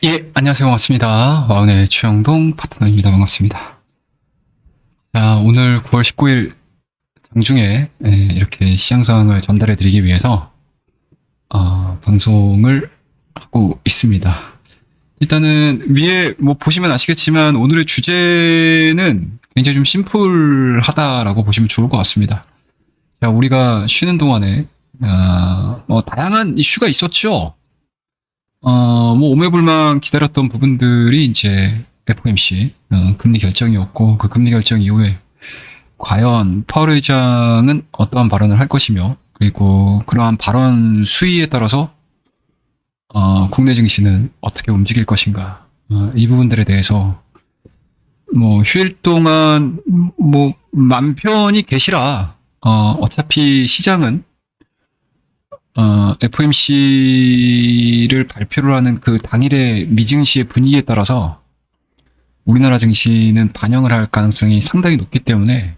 예, 안녕하세요. 반갑습니다. 와운의 최영동 파트너입니다. 반갑습니다. 자, 오늘 9월 19일 장중에 이렇게 시장 상황을 전달해 드리기 위해서 방송을 하고 있습니다. 일단은 위에 뭐 보시면 아시겠지만 오늘의 주제는 굉장히 좀 심플하다라고 보시면 좋을 것 같습니다. 자, 우리가 쉬는 동안에 다양한 이슈가 있었죠. 뭐 오매불망 기다렸던 부분들이 이제 FOMC 금리 결정이었고, 그 금리 결정 이후에 과연 파월 의장은 어떠한 발언을 할 것이며, 그리고 그러한 발언 수위에 따라서 국내 증시는 어떻게 움직일 것인가, 이 부분들에 대해서 뭐 휴일 동안 뭐 맘 편히 계시라. 어차피 시장은 FOMC를 발표를 하는 그 당일의 미증시의 분위기에 따라서 우리나라 증시는 반영을 할 가능성이 상당히 높기 때문에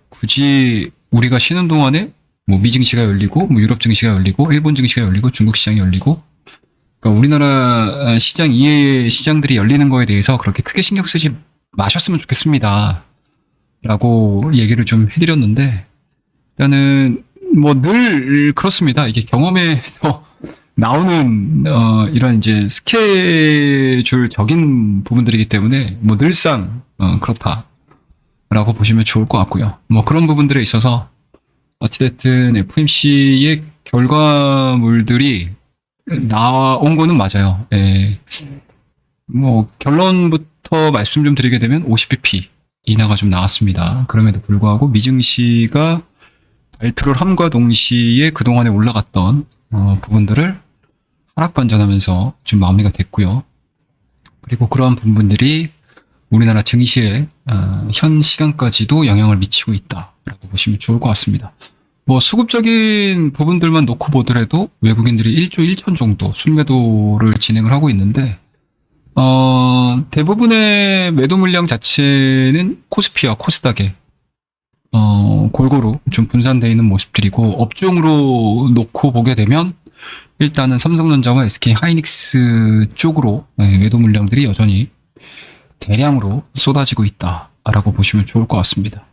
굳이 우리가 쉬는 동안에 뭐 미증시가 열리고, 뭐 유럽 증시가 열리고, 일본 증시가 열리고, 중국 시장이 열리고, 그러니까 우리나라 시장 이외의 시장들이 열리는 거에 대해서 그렇게 크게 신경 쓰지 마셨으면 좋겠습니다. 라고 얘기를 좀 해드렸는데, 일단은 뭐 늘 그렇습니다. 이게 경험에서 나오는 이런 이제 스케줄적인 부분들이기 때문에 뭐 늘상 그렇다라고 보시면 좋을 것 같고요. 뭐 그런 부분들에 있어서 어찌됐든 FOMC의 결과물들이 나온 거는 맞아요. 예. 뭐 결론부터 말씀 좀 드리게 되면 50bp 인하가 좀 나왔습니다. 그럼에도 불구하고 미증시가 발표를 함과 동시에 그동안에 올라갔던 부분들을 하락 반전하면서 좀 마무리가 됐고요. 그리고 그러한 부분들이 우리나라 증시에 현 시간까지도 영향을 미치고 있다라고 보시면 좋을 것 같습니다. 뭐 수급적인 부분들만 놓고 보더라도 외국인들이 1조 1천 정도 순매도를 진행을 하고 있는데, 대부분의 매도 물량 자체는 코스피와 코스닥에 골고루 좀 분산되어 있는 모습들이고, 업종으로 놓고 보게 되면 일단은 삼성전자와 SK 하이닉스 쪽으로 매도 물량들이 여전히 대량으로 쏟아지고 있다라고 보시면 좋을 것 같습니다.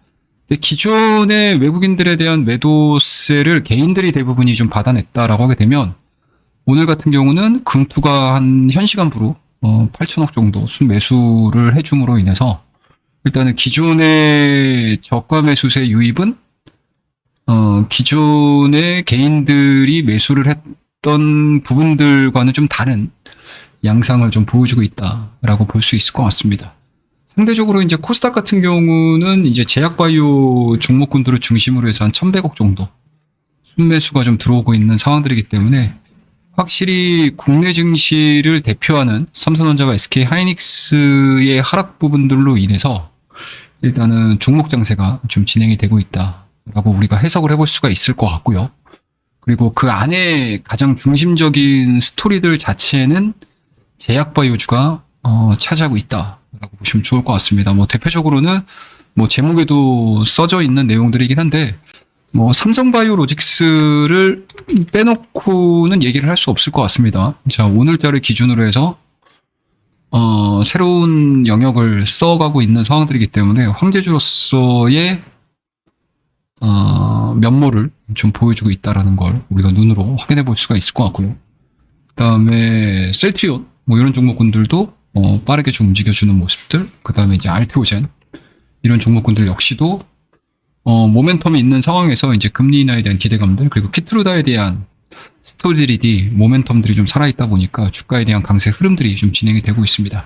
근데 기존의 외국인들에 대한 매도세를 개인들이 대부분이 좀 받아냈다라고 하게 되면, 오늘 같은 경우는 금투가 한 현 시간부로 8천억 정도 순매수를 해줌으로 인해서 일단은 기존의 저가 매수세 유입은 기존의 개인들이 매수를 했던 부분들과는 좀 다른 양상을 좀 보여주고 있다라고 볼 수 있을 것 같습니다. 상대적으로 이제 코스닥 같은 경우는 이제 제약바이오 종목군들을 중심으로 해서 한 1,100억 정도 순매수가 좀 들어오고 있는 상황들이기 때문에, 확실히 국내 증시를 대표하는 삼성전자와 SK 하이닉스의 하락 부분들로 인해서 일단은 종목 장세가 좀 진행이 되고 있다라고 우리가 해석을 해볼 수가 있을 것 같고요. 그리고 그 안에 가장 중심적인 스토리들 자체는 제약바이오주가 차지하고 있다라고 보시면 좋을 것 같습니다. 뭐 대표적으로는 뭐 제목에도 써져 있는 내용들이긴 한데, 뭐 삼성바이오로직스를 빼놓고는 얘기를 할 수 없을 것 같습니다. 자, 오늘자를 기준으로 해서 새로운 영역을 써가고 있는 상황들이기 때문에 황제주로서의 면모를 좀 보여주고 있다라는 걸 우리가 눈으로 확인해 볼 수가 있을 것 같고요. 그다음에 셀트리온 뭐 이런 종목군들도 빠르게 좀 움직여주는 모습들, 그다음에 이제 알테오젠 이런 종목군들 역시도 모멘텀이 있는 상황에서 이제 금리 인하에 대한 기대감들, 그리고 키트루다에 대한 스토리들이 모멘텀들이 좀 살아있다 보니까 주가에 대한 강세 흐름들이 좀 진행이 되고 있습니다.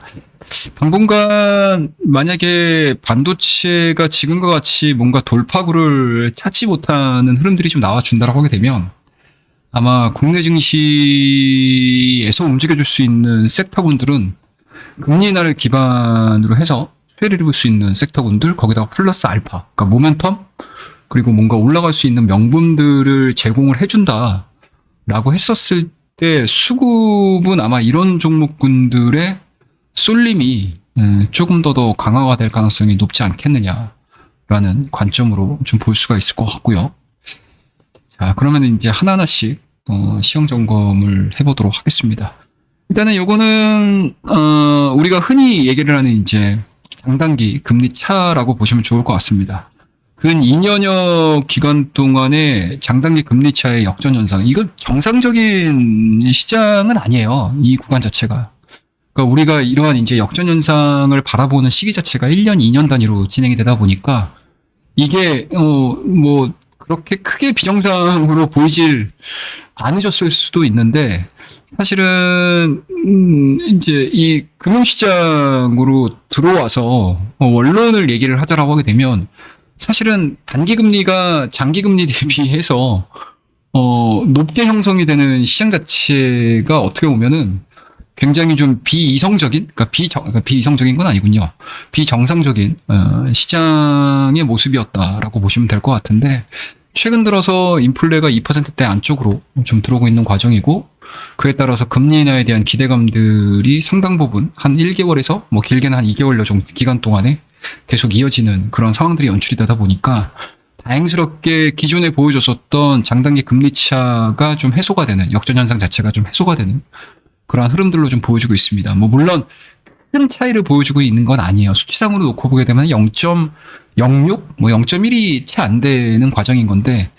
당분간 만약에 반도체가 지금과 같이 뭔가 돌파구를 찾지 못하는 흐름들이 좀 나와준다라고 하게 되면, 아마 국내 증시에서 움직여줄 수 있는 섹터군들은 금리 인하를 기반으로 해서 수혜를 입을 수 있는 섹터군들, 거기다가 플러스 알파, 그러니까 모멘텀, 그리고 뭔가 올라갈 수 있는 명분들을 제공을 해준다라고 했었을 때, 수급은 아마 이런 종목군들의 쏠림이 조금 더 강화가 될 가능성이 높지 않겠느냐라는 관점으로 좀 볼 수가 있을 것 같고요. 자, 그러면 이제 하나하나씩 시험 점검을 해보도록 하겠습니다. 일단은 요거는 우리가 흔히 얘기를 하는 이제 장단기 금리 차라고 보시면 좋을 것 같습니다. 근 2년여 기간 동안의 장단기 금리 차의 역전 현상, 이건 정상적인 시장은 아니에요. 이 구간 자체가. 그러니까 우리가 이러한 이제 역전 현상을 바라보는 시기 자체가 1년, 2년 단위로 진행이 되다 보니까 이게 뭐 그렇게 크게 비정상으로 보이질 않으셨을 수도 있는데, 사실은 이제 이 금융시장으로 들어와서 원론을 얘기를 하자라고 하게 되면, 사실은 단기 금리가 장기 금리 대비해서 높게 형성이 되는 시장 자체가 어떻게 보면은 굉장히 좀 비이성적인, 그러니까 비이성적인 건 아니군요. 비정상적인 시장의 모습이었다라고 보시면 될 것 같은데, 최근 들어서 인플레가 2%대 안쪽으로 좀 들어오고 있는 과정이고, 그에 따라서 금리 인하에 대한 기대감들이 상당 부분 한 1개월에서 뭐 길게는 한 2개월 정도 기간 동안에 계속 이어지는 그런 상황들이 연출이 되다 보니까, 다행스럽게 기존에 보여줬었던 장단기 금리 차가 좀 해소가 되는, 역전 현상 자체가 좀 해소가 되는 그러한 흐름들로 좀 보여주고 있습니다. 뭐 물론 큰 차이를 보여주고 있는 건 아니에요. 수치상으로 놓고 보게 되면 0.06, 뭐 0.1이 채 안 되는 과정인 건데,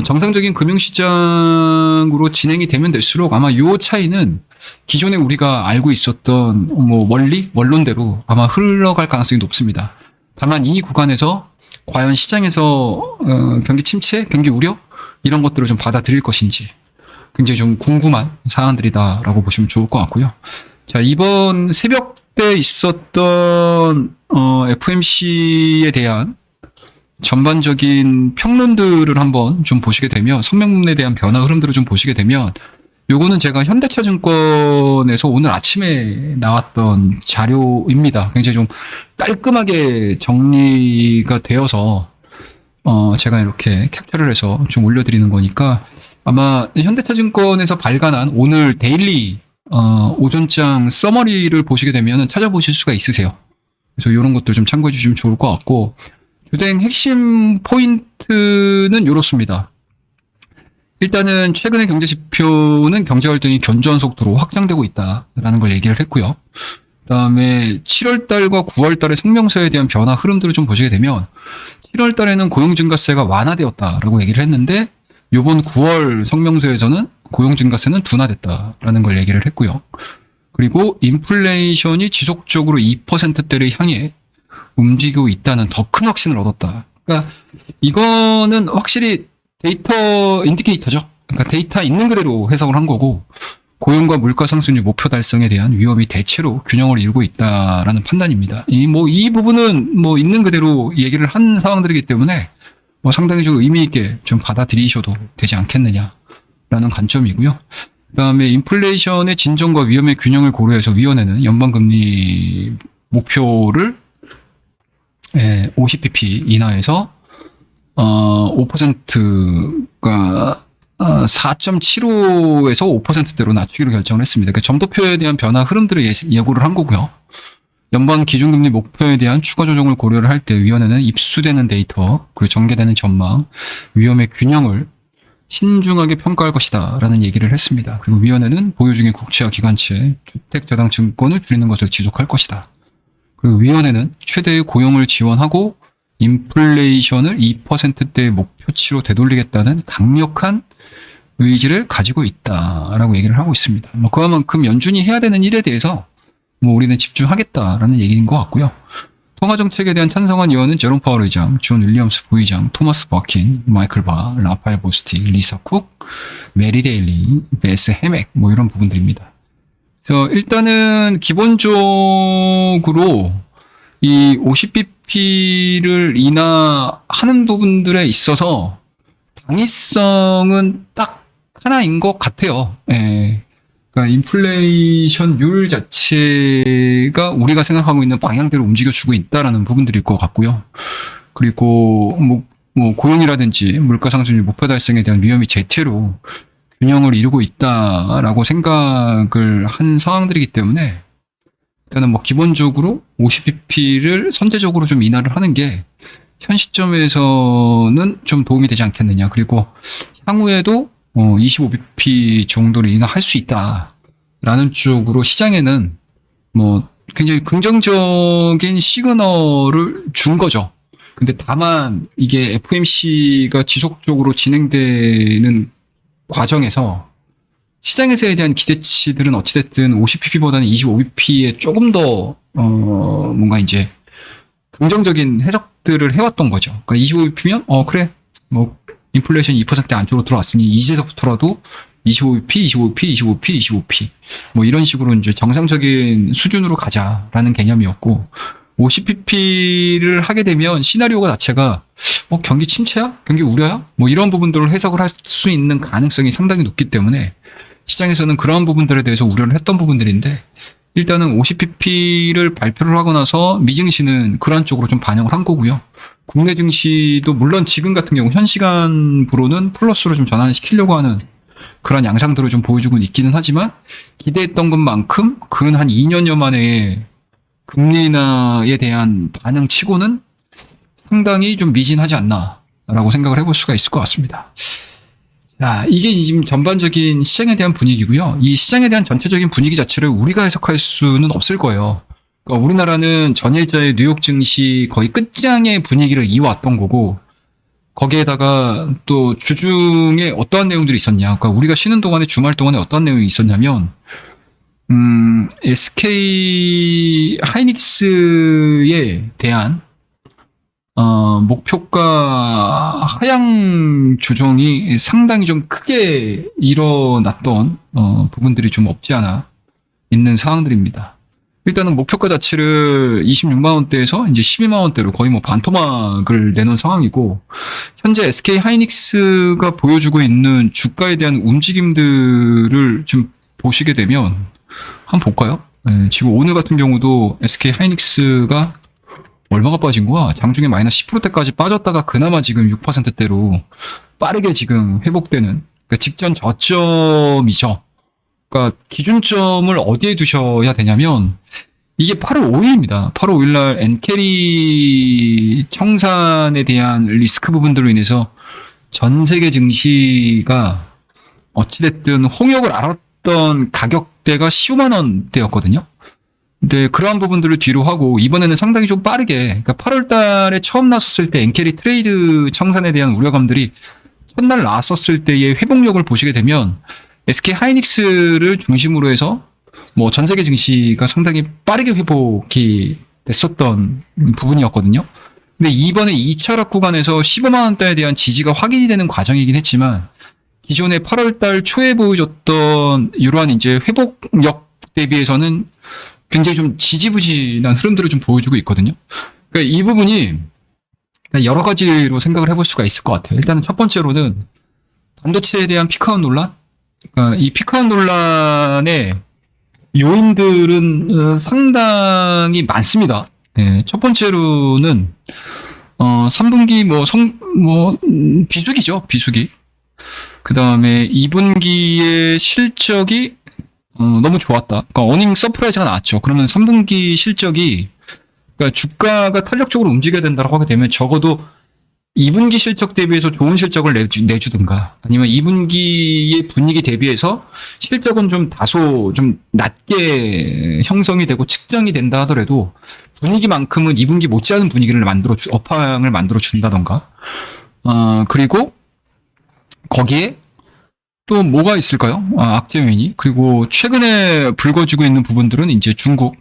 정상적인 금융시장으로 진행이 되면 될수록 아마 요 차이는 기존에 우리가 알고 있었던 뭐 원론대로 아마 흘러갈 가능성이 높습니다. 다만 이 구간에서 과연 시장에서 경기 침체, 경기 우려 이런 것들을 좀 받아들일 것인지 굉장히 좀 궁금한 사안들이다라고 보시면 좋을 것 같고요. 자, 이번 새벽 때 있었던 FMC에 대한 전반적인 평론들을 한번 좀 보시게 되면, 성명문에 대한 변화 흐름들을 좀 보시게 되면, 요거는 제가 현대차증권에서 오늘 아침에 나왔던 자료입니다. 굉장히 좀 깔끔하게 정리가 되어서 제가 이렇게 캡처를 해서 좀 올려드리는 거니까, 아마 현대차증권에서 발간한 오늘 데일리 오전장 서머리를 보시게 되면 찾아보실 수가 있으세요. 그래서 이런 것들 좀 참고해 주시면 좋을 것 같고, 주된 핵심 포인트는 이렇습니다. 일단은 최근의 경제 지표는 경제 활동이 견조한 속도로 확장되고 있다라는 걸 얘기를 했고요. 그다음에 7월 달과 9월 달의 성명서에 대한 변화 흐름들을 좀 보시게 되면, 7월 달에는 고용 증가세가 완화되었다라고 얘기를 했는데, 이번 9월 성명서에서는 고용 증가세는 둔화됐다라는 걸 얘기를 했고요. 그리고 인플레이션이 지속적으로 2%대를 향해 움직이고 있다는 더 큰 확신을 얻었다. 그러니까 이거는 확실히 데이터 인디케이터죠. 그러니까 데이터 있는 그대로 해석을 한 거고, 고용과 물가 상승률 목표 달성에 대한 위험이 대체로 균형을 이루고 있다라는 판단입니다. 이 부분은 뭐 있는 그대로 얘기를 한 상황들이기 때문에 뭐 상당히 좀 의미 있게 좀 받아들이셔도 되지 않겠느냐라는 관점이고요. 그다음에 인플레이션의 진정과 위험의 균형을 고려해서 위원회는 연방금리 목표를 50bp 인하해서 5%가 4.75에서 5%대로 낮추기로 결정을 했습니다. 그러니까 점도표에 대한 변화 흐름들을 예고를 한 거고요. 연방 기준금리 목표에 대한 추가 조정을 고려를 할 때 위원회는 입수되는 데이터, 그리고 전개되는 전망, 위험의 균형을 신중하게 평가할 것이다 라는 얘기를 했습니다. 그리고 위원회는 보유 중인 국채와 기관채, 주택저당 증권을 줄이는 것을 지속할 것이다. 그리고 위원회는 최대의 고용을 지원하고 인플레이션을 2%대의 목표치로 되돌리겠다는 강력한 의지를 가지고 있다라고 얘기를 하고 있습니다. 뭐 그만큼 연준이 해야 되는 일에 대해서 뭐 우리는 집중하겠다라는 얘기인 것 같고요. 통화정책에 대한 찬성한 의원은 제롬 파월 의장, 존 윌리엄스 부의장, 토마스 버킨, 마이클 바, 라파엘 보스틱, 리사 쿡, 메리 데일리, 베스 해맥 뭐 이런 부분들입니다. 그래서 일단은 기본적으로 이 50bp를 인하하는 부분들에 있어서 당위성은 딱 하나인 것 같아요. 예. 그러니까 인플레이션율 자체가 우리가 생각하고 있는 방향대로 움직여주고 있다라는 부분들일 것 같고요. 그리고 뭐 고용이라든지 물가 상승률 목표 달성에 대한 위험이 제태로 균형을 이루고 있다라고 생각을 한 상황들이기 때문에, 일단은 뭐 기본적으로 50bp를 선제적으로 좀 인하를 하는 게 현 시점에서는 좀 도움이 되지 않겠느냐. 그리고 향후에도 25bp 정도를 인하할 수 있다 라는 쪽으로 시장에는 뭐 굉장히 긍정적인 시그널을 준 거죠. 근데 다만 이게 FOMC가 지속적으로 진행되는 과정에서 시장에서에 대한 기대치들은 어찌됐든 50pp보다는 25pp에 조금 더 뭔가 이제 긍정적인 해석들을 해왔던 거죠. 그러니까 25pp면 그래 뭐 인플레이션 2% 안쪽으로 들어왔으니 이제부터라도 25p, 25p, 25p, 25p 뭐 이런 식으로 이제 정상적인 수준으로 가자라는 개념이었고 50pp를 하게 되면 시나리오가 자체가 경기 침체야? 경기 우려야? 뭐 이런 부분들을 해석을 할 수 있는 가능성이 상당히 높기 때문에 시장에서는 그런 부분들에 대해서 우려를 했던 부분들인데 일단은 50pp를 발표를 하고 나서 미증시는 그러한 쪽으로 좀 반영을 한 거고요. 국내 증시도 물론 지금 같은 경우 현 시간부로는 플러스로 좀 전환을 시키려고 하는 그런 양상들을 좀 보여주고 있기는 하지만 기대했던 것만큼 근 한 2년여 만에 금리 인하에 대한 반응 치고는 상당히 좀 미진하지 않나라고 생각을 해볼 수가 있을 것 같습니다. 자, 이게 지금 전반적인 시장에 대한 분위기고요. 이 시장에 대한 전체적인 분위기 자체를 우리가 해석할 수는 없을 거예요. 그러니까 우리나라는 전일자의 뉴욕 증시 거의 끝장의 분위기를 이어왔던 거고 거기에다가 또 주중에 어떠한 내용들이 있었냐. 그러니까 우리가 쉬는 동안에 주말 동안에 어떠한 내용이 있었냐면 SK 하이닉스에 대한 목표가 하향 조정이 상당히 좀 크게 일어났던 부분들이 좀 없지 않아 있는 상황들입니다. 일단은 목표가 자체를 26만 원대에서 이제 12만 원대로 거의 뭐 반토막을 내놓은 상황이고 현재 SK 하이닉스가 보여주고 있는 주가에 대한 움직임들을 좀 보시게 되면 한번 볼까요? 네, 지금 오늘 같은 경우도 SK 하이닉스가 얼마가 빠진 거야? 장중에 마이너스 10%대까지 빠졌다가 그나마 지금 6%대로 빠르게 지금 회복되는 그러니까 직전 저점이죠. 그러니까 기준점을 어디에 두셔야 되냐면 이게 8월 5일입니다. 8월 5일 날 엔캐리 청산에 대한 리스크 부분들로 인해서 전 세계 증시가 어찌됐든 홍역을 알았던 가격대가 15만 원대였거든요. 근데 그러한 부분들을 뒤로 하고 이번에는 상당히 좀 빠르게 그러니까 8월 달에 처음 나섰을 때 엔캐리 트레이드 청산에 대한 우려감들이 첫날 나왔었을 때의 회복력을 보시게 되면 SK 하이닉스를 중심으로 해서 뭐 전 세계 증시가 상당히 빠르게 회복이 됐었던 부분이었거든요. 근데 이번에 2차 하락 구간에서 15만 원대에 대한 지지가 확인이 되는 과정이긴 했지만 기존에 8월 달 초에 보여줬던 이러한 이제 회복력 대비해서는 굉장히 좀 지지부진한 흐름들을 좀 보여주고 있거든요. 그러니까 이 부분이 여러 가지로 생각을 해볼 수가 있을 것 같아요. 일단은 첫 번째로는 반도체에 대한 피크아웃 논란? 그러니까 이 피크아웃 논란의 요인들은 상당히 많습니다. 네, 첫 번째로는 3분기 비수기죠. 비수기. 그 다음에 2분기의 실적이 너무 좋았다. 그러니까 어닝 서프라이즈가 나왔죠. 그러면 3분기 실적이 그러니까 주가가 탄력적으로 움직여야 된다고 하게 되면 적어도 2분기 실적 대비해서 좋은 실적을 내주든가 아니면 2분기의 분위기 대비해서 실적은 좀 다소 좀 낮게 형성이 되고 측정이 된다 하더라도 분위기만큼은 2분기 못지않은 분위기를 업황을 만들어 준다던가 그리고 거기에 또 뭐가 있을까요? 악재 요인이. 그리고 최근에 불거지고 있는 부분들은 이제 중국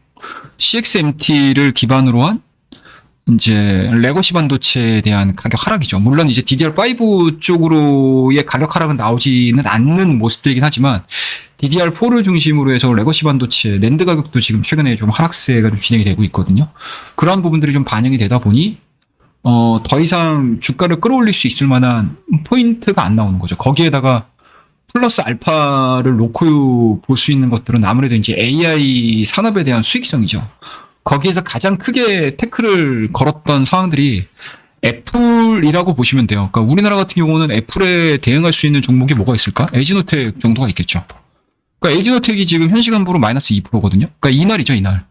CXMT를 기반으로 한 이제 레거시 반도체에 대한 가격 하락이죠. 물론 이제 DDR5 쪽으로의 가격 하락은 나오지는 않는 모습들이긴 하지만 DDR4를 중심으로 해서 레거시 반도체 낸드 가격도 지금 최근에 좀 하락세가 좀 진행이 되고 있거든요. 그러한 부분들이 좀 반영이 되다 보니 더 이상 주가를 끌어올릴 수 있을 만한 포인트가 안 나오는 거죠. 거기에다가 플러스 알파를 놓고 볼 수 있는 것들은 아무래도 이제 AI 산업에 대한 수익성이죠. 거기에서 가장 크게 태클을 걸었던 상황들이 애플이라고 보시면 돼요. 그러니까 우리나라 같은 경우는 애플에 대응할 수 있는 종목이 뭐가 있을까? LG노텍 정도가 있겠죠. 그러니까 LG노텍이 지금 현 시간부로 마이너스 2%거든요. 그러니까 이날이죠, 이날.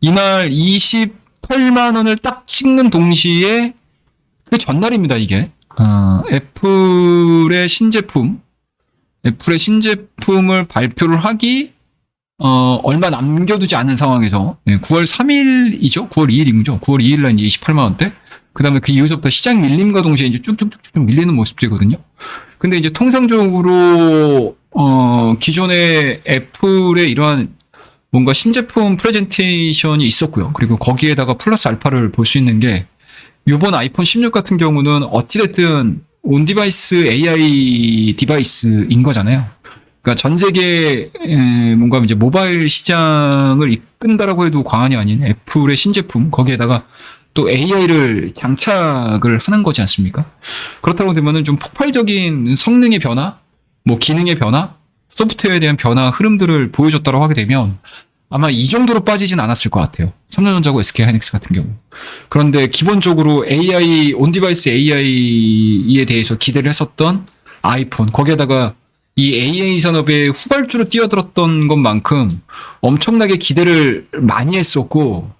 이날 28만 원을 딱 찍는 동시에 그 전날입니다, 이게. 애플의 신제품을 발표를 하기 얼마 남겨두지 않은 상황에서 9월 3일이죠? 9월 2일이죠? 9월 2일 날 이제 28만 원대. 그 다음에 그 이후부터 시장 밀림과 동시에 이제 쭉쭉쭉쭉 밀리는 모습들이거든요. 근데 이제 통상적으로 기존의 애플의 이러한 뭔가 신제품 프레젠테이션이 있었고요. 그리고 거기에다가 플러스 알파를 볼 수 있는 게 이번 아이폰 16 같은 경우는 어찌됐든 온 디바이스 AI 디바이스인 거잖아요. 그러니까 전 세계 뭔가 이제 모바일 시장을 이끈다라고 해도 과언이 아닌 애플의 신제품 거기에다가 또 AI를 장착을 하는 거지 않습니까? 그렇다고 되면은 좀 폭발적인 성능의 변화, 뭐 기능의 변화, 소프트웨어에 대한 변화 흐름들을 보여줬다고 하게 되면 아마 이 정도로 빠지진 않았을 것 같아요. 삼성전자고 SK 하이닉스 같은 경우. 그런데 기본적으로 AI 온디바이스 AI에 대해서 기대를 했었던 아이폰 거기에다가 이 AI 산업의 후발주로 뛰어들었던 것만큼 엄청나게 기대를 많이 했었고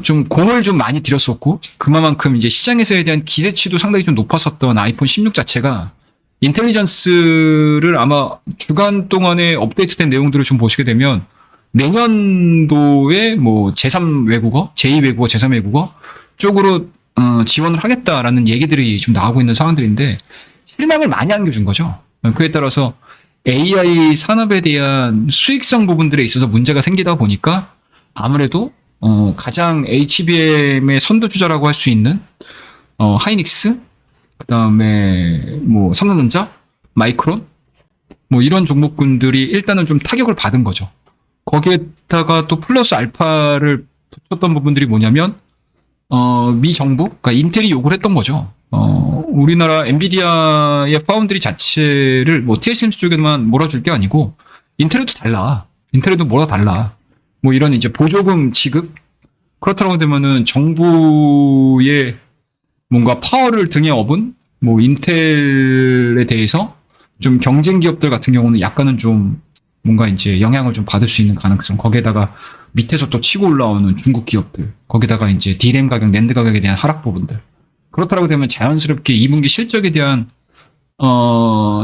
좀 공을 좀 많이 들였었고 그만큼 이제 시장에서에 대한 기대치도 상당히 좀 높았었던 아이폰 16 자체가 인텔리전스를 아마 주간 동안에 업데이트된 내용들을 좀 보시게 되면 내년도에 뭐 제3 외국어, 제2 외국어, 제3 외국어 쪽으로 지원을 하겠다라는 얘기들이 좀 나오고 있는 상황들인데 실망을 많이 안겨준 거죠. 그에 따라서 AI 산업에 대한 수익성 부분들에 있어서 문제가 생기다 보니까 아무래도 가장 HBM의 선두주자라고 할 수 있는 하이닉스, 그다음에 뭐 삼성전자, 마이크론 뭐 이런 종목군들이 일단은 좀 타격을 받은 거죠. 거기에다가 또 플러스 알파를 붙였던 부분들이 뭐냐면 미 정부, 그러니까 인텔이 요구를 했던 거죠. 우리나라 엔비디아의 파운드리 자체를 뭐 TSMC 쪽에만 몰아줄 게 아니고 인텔에도 달라. 인텔에도 뭐가 달라. 뭐 이런 이제 보조금 지급 그렇다고 되면은 정부의 뭔가 파워를 등에 업은 뭐 인텔에 대해서 좀 경쟁 기업들 같은 경우는 약간은 좀 뭔가 이제 영향을 좀 받을 수 있는 가능성 거기에다가 밑에서 또 치고 올라오는 중국 기업들 거기다가 이제 D램 가격, 낸드 가격에 대한 하락 부분들 그렇다고 되면 자연스럽게 2분기 실적에 대한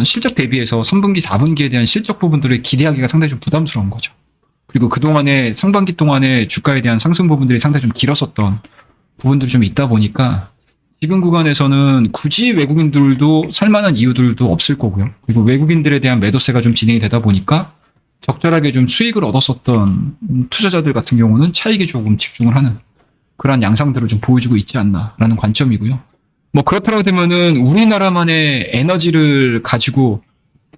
실적 대비해서 3분기, 4분기에 대한 실적 부분들을 기대하기가 상당히 좀 부담스러운 거죠. 그리고 그동안에 상반기 동안에 주가에 대한 상승 부분들이 상당히 좀 길었었던 부분들이 좀 있다 보니까 지금 구간에서는 굳이 외국인들도 살만한 이유들도 없을 거고요. 그리고 외국인들에 대한 매도세가 좀 진행이 되다 보니까 적절하게 좀 수익을 얻었었던 투자자들 같은 경우는 차익에 조금 집중을 하는 그러한 양상들을 좀 보여주고 있지 않나라는 관점이고요. 뭐 그렇다고 되면은 우리나라만의 에너지를 가지고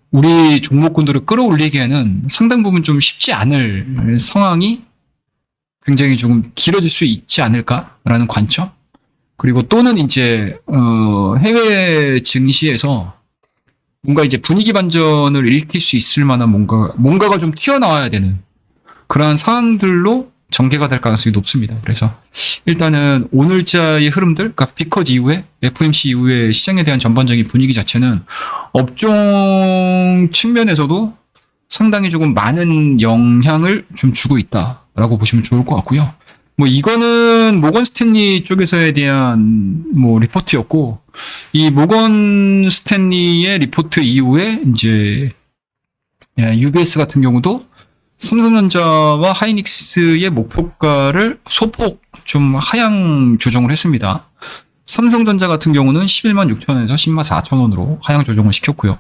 우리 종목군들을 끌어올리기에는 상당 부분 좀 쉽지 않을 상황이 굉장히 조금 길어질 수 있지 않을까라는 관점. 그리고 또는 이제 해외 증시에서 뭔가 이제 분위기 반전을 일으킬 수 있을 만한 뭔가가 좀 튀어나와야 되는 그러한 상황들로 전개가 될 가능성이 높습니다. 그래서 일단은 오늘자의 흐름들, 그러니까 비컷 이후에 FOMC 이후에 시장에 대한 전반적인 분위기 자체는 업종 측면에서도 상당히 조금 많은 영향을 좀 주고 있다라고 보시면 좋을 것 같고요. 뭐 이거는 모건 스탠리 쪽에서에 대한 뭐 리포트였고 이 모건 스탠리의 리포트 이후에 이제 UBS 같은 경우도 삼성전자와 하이닉스의 목표가를 소폭 좀 하향 조정을 했습니다. 삼성전자 같은 경우는 11만 6천원에서 10만 4천원으로 하향 조정을 시켰고요.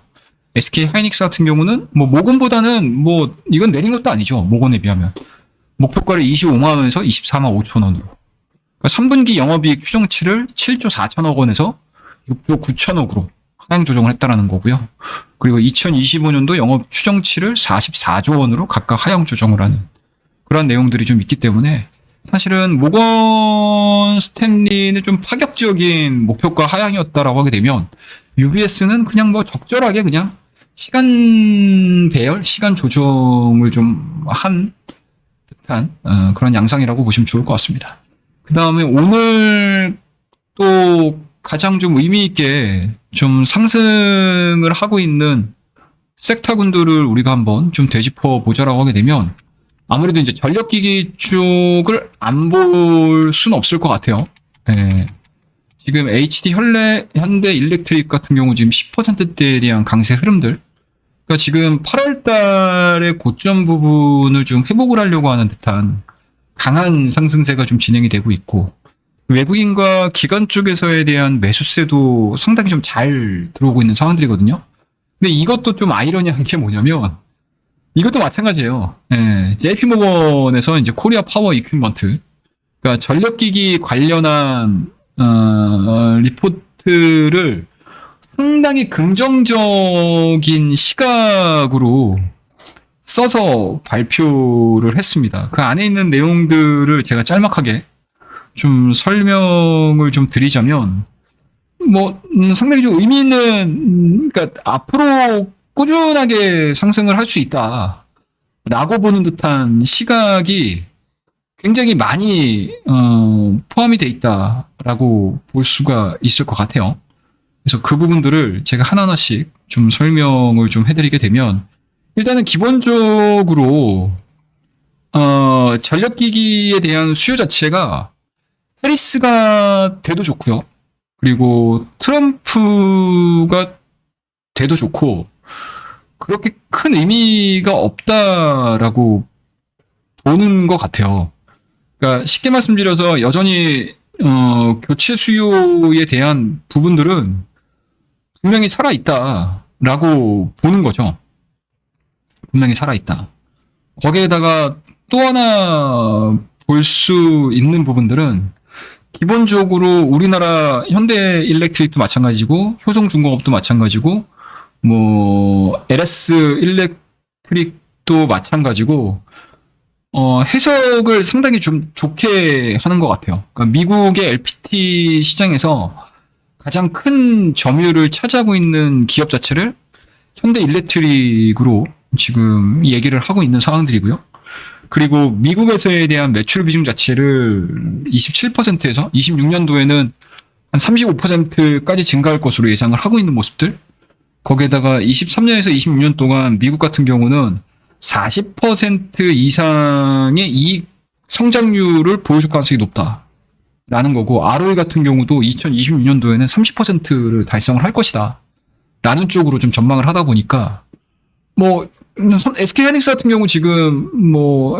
SK 하이닉스 같은 경우는 뭐 모건보다는 뭐 이건 내린 것도 아니죠. 모건에 비하면. 목표가를 25만 원에서 24만 5천 원으로. 그러니까 3분기 영업이익 추정치를 7조 4천억 원에서 6조 9천억으로 하향 조정을 했다라는 거고요. 그리고 2025년도 영업 추정치를 44조 원으로 각각 하향 조정을 하는 그런 내용들이 좀 있기 때문에 사실은 모건 스탠리는 좀 파격적인 목표가 하향이었다라고 하게 되면 UBS는 그냥 뭐 적절하게 그냥 시간 배열, 시간 조정을 좀 한 듯한 그런 양상이라고 보시면 좋을 것 같습니다. 그 다음에 오늘 또 가장 좀 의미 있게 좀 상승을 하고 있는 섹터군들을 우리가 한번 좀 되짚어 보자라고 하게 되면 아무래도 이제 전력기기 쪽을 안 볼 수는 없을 것 같아요. 네. 지금 HD 현대 일렉트릭 같은 경우 지금 10%대에 대한 강세 흐름들 그러니까 지금 8월 달에 고점 부분을 좀 회복을 하려고 하는 듯한 강한 상승세가 좀 진행이 되고 있고, 외국인과 기관 쪽에서에 대한 매수세도 상당히 좀 잘 들어오고 있는 상황들이거든요. 근데 이것도 좀 아이러니한 게 뭐냐면, 이것도 마찬가지예요. 예, JP모건에서 이제 코리아 파워 이퀴먼트, 그러니까 전력기기 관련한 리포트를 상당히 긍정적인 시각으로 써서 발표를 했습니다. 그 안에 있는 내용들을 제가 짤막하게 좀 설명을 좀 드리자면, 상당히 좀 의미 있는, 그러니까 앞으로 꾸준하게 상승을 할 수 있다 라고 보는 듯한 시각이 굉장히 많이 포함이 돼 있다라고 볼 수가 있을 것 같아요. 그래서 그 부분들을 제가 하나하나씩 좀 설명을 좀 해드리게 되면, 일단은 기본적으로 전력기기에 대한 수요 자체가 해리스가 돼도 좋고요. 그리고 트럼프가 돼도 좋고, 그렇게 큰 의미가 없다라고 보는 것 같아요. 그러니까 쉽게 말씀드려서 여전히 교체 수요에 대한 부분들은 분명히 살아있다라고 보는 거죠. 분명히 살아있다. 거기에다가 또 하나 볼 수 있는 부분들은, 기본적으로 우리나라 현대 일렉트릭도 마찬가지고, 효성중공업도 마찬가지고, LS 일렉트릭도 마찬가지고, 해석을 상당히 좀 좋게 하는 것 같아요. 그러니까 미국의 LPT 시장에서 가장 큰 점유율을 차지하고 있는 기업 자체를 현대 일렉트릭으로 지금 얘기를 하고 있는 상황들이고요. 그리고 미국에서에 대한 매출 비중 자체를 27%에서 26년도에는 한 35%까지 증가할 것으로 예상을 하고 있는 모습들. 거기에다가 23년에서 26년 동안 미국 같은 경우는 40% 이상의 이익 성장률을 보여줄 가능성이 높다라는 거고, ROE 같은 경우도 2026년도에는 30%를 달성을 할 것이다 라는 쪽으로 좀 전망을 하다 보니까, SK하이닉스 같은 경우 지금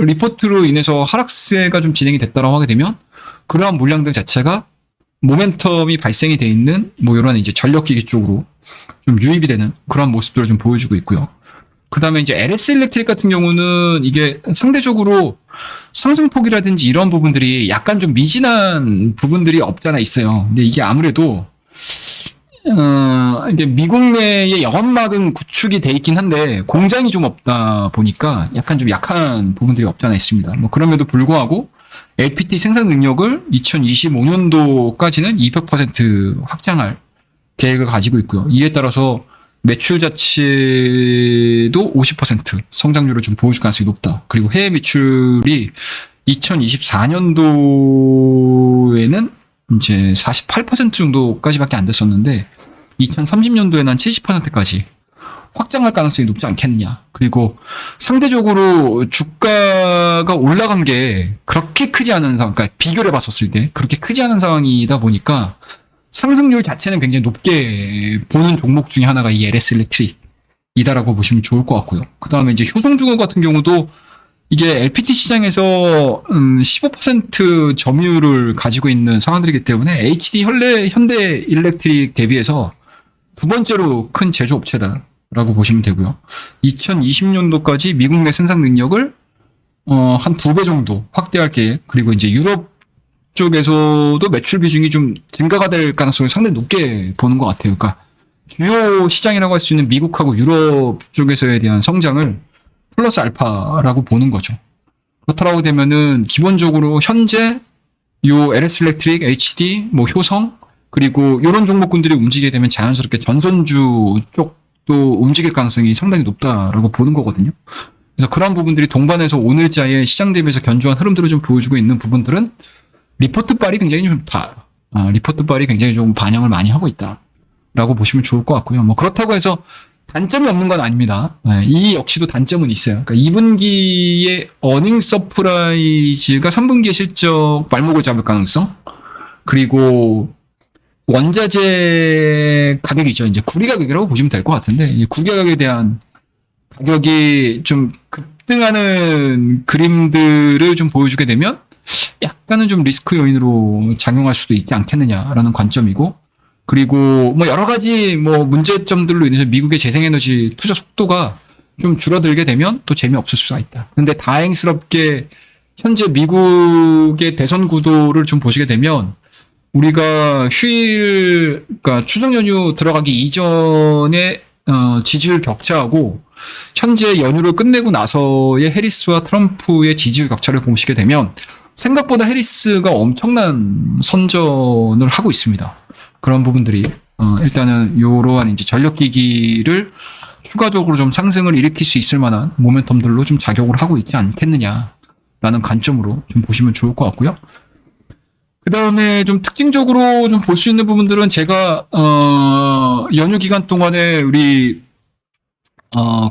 리포트로 인해서 하락세가 좀 진행이 됐다라고 하게 되면, 그러한 물량들 자체가 모멘텀이 발생이 돼 있는 이런 이제 전력기기 쪽으로 좀 유입이 되는 그런 모습들을 좀 보여주고 있고요. 그 다음에 이제 LS 일렉트릭 같은 경우는 이게 상대적으로 상승폭이라든지 이런 부분들이 약간 좀 미진한 부분들이 없잖아 있어요. 근데 이게 아무래도 이게 미국 내에 영업막은 구축이 돼 있긴 한데 공장이 좀 없다 보니까 약간 좀 약한 부분들이 없잖아 있습니다. 그럼에도 불구하고 LPT 생산 능력을 2025년도까지는 200% 확장할 계획을 가지고 있고요. 이에 따라서 매출 자체도 50% 성장률을 좀 보여줄 가능성이 높다. 그리고 해외 매출이 2024년도에는 이제 48% 정도까지밖에 안 됐었는데 2030년도에는 한 70%까지 확장할 가능성이 높지 않겠느냐. 그리고 상대적으로 주가가 올라간 게 그렇게 크지 않은 상황, 그러니까 비교를 해봤었을 때 그렇게 크지 않은 상황이다 보니까 상승률 자체는 굉장히 높게 보는 종목 중에 하나가 이 LS 일렉트릭이다라고 보시면 좋을 것 같고요. 그 다음에 이제 효성중공 같은 경우도 이게 LPT 시장에서 15% 점유율을 가지고 있는 상황들이기 때문에 HD 현대 일렉트릭 대비해서 두 번째로 큰 제조업체다라고 보시면 되고요. 2020년도까지 미국 내 생산 능력을 한 2배 정도 확대할 계획, 그리고 이제 유럽 쪽에서도 매출 비중이 좀 증가가 될 가능성을 상당히 높게 보는 것 같아요. 그러니까 주요 시장이라고 할 수 있는 미국하고 유럽 쪽에서에 대한 성장을 플러스 알파라고 보는 거죠. 그렇다고 되면은 기본적으로 현재 요 LS 일렉트릭, HD, 효성, 그리고 이런 종목군들이 움직이게 되면 자연스럽게 전선주 쪽도 움직일 가능성이 상당히 높다라고 보는 거거든요. 그래서 그런 부분들이 동반해서 오늘자의 시장 대비해서 견조한 흐름들을 좀 보여주고 있는 부분들은 리포트빨이 굉장히 좀 반영을 많이 하고 있다라고 보시면 좋을 것 같고요. 그렇다고 해서 단점이 없는 건 아닙니다. 이 역시도 단점은 있어요. 그러니까 2분기에 어닝 서프라이즈가 3분기의 실적 말목을 잡을 가능성, 그리고 원자재 가격이죠. 이제 구리 가격이라고 보시면 될 것 같은데, 이 구리 가격에 대한 가격이 좀 급등하는 그림들을 좀 보여주게 되면 약간은 좀 리스크 요인으로 작용할 수도 있지 않겠느냐라는 관점이고, 그리고 뭐 여러 가지 뭐 문제점들로 인해서 미국의 재생에너지 투자 속도가 좀 줄어들게 되면 또 재미없을 수가 있다. 근데 다행스럽게 현재 미국의 대선 구도를 좀 보시게 되면 우리가 휴일, 그러니까 추석 연휴 들어가기 이전에 지지율 격차하고 현재 연휴를 끝내고 나서의 해리스와 트럼프의 지지율 격차를 보시게 되면 생각보다 해리스가 엄청난 선전을 하고 있습니다. 그런 부분들이 일단은 이러한 이제 전력기기를 추가적으로 좀 상승을 일으킬 수 있을 만한 모멘텀들로 좀 작용을 하고 있지 않겠느냐라는 관점으로 좀 보시면 좋을 것 같고요. 그 다음에 좀 특징적으로 좀 볼 수 있는 부분들은 제가 연휴 기간 동안에 우리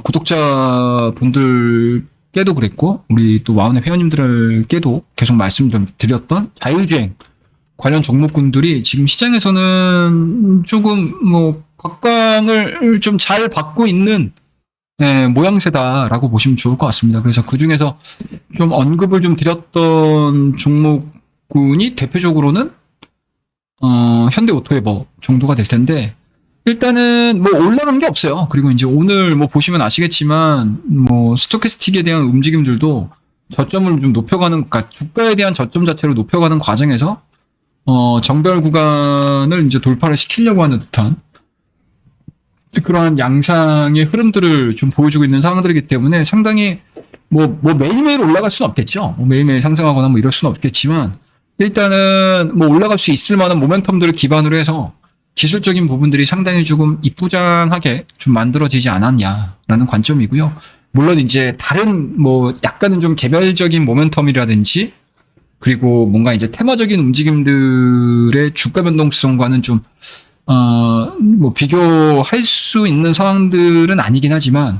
구독자분들께도 그랬고 우리 또 와운의 회원님들께도 계속 말씀 좀 드렸던 자율주행 관련 종목군들이 지금 시장에서는 조금 뭐 각광을 좀 잘 받고 있는 모양새다라고 보시면 좋을 것 같습니다. 그래서 그 중에서 좀 언급을 좀 드렸던 종목군이 대표적으로는 현대오토웨버 정도가 될 텐데, 일단은 뭐 올라간 게 없어요. 그리고 이제 오늘 뭐 보시면 아시겠지만 뭐 스토캐스틱에 대한 움직임들도 저점을 좀 높여가는, 그러니까 주가에 대한 저점 자체를 높여가는 과정에서 정별 구간을 이제 돌파를 시키려고 하는 듯한 그러한 양상의 흐름들을 좀 보여주고 있는 상황들이기 때문에 상당히 뭐 매일매일 올라갈 수는 없겠죠. 뭐 매일매일 상승하거나 뭐 이럴 수는 없겠지만 일단은 뭐 올라갈 수 있을 만한 모멘텀들을 기반으로 해서 기술적인 부분들이 상당히 조금 이쁘장하게 좀 만들어지지 않았냐라는 관점이고요. 물론 이제 다른 뭐 약간은 좀 개별적인 모멘텀이라든지 그리고 뭔가 이제 테마적인 움직임들의 주가 변동성과는 좀 뭐 비교할 수 있는 상황들은 아니긴 하지만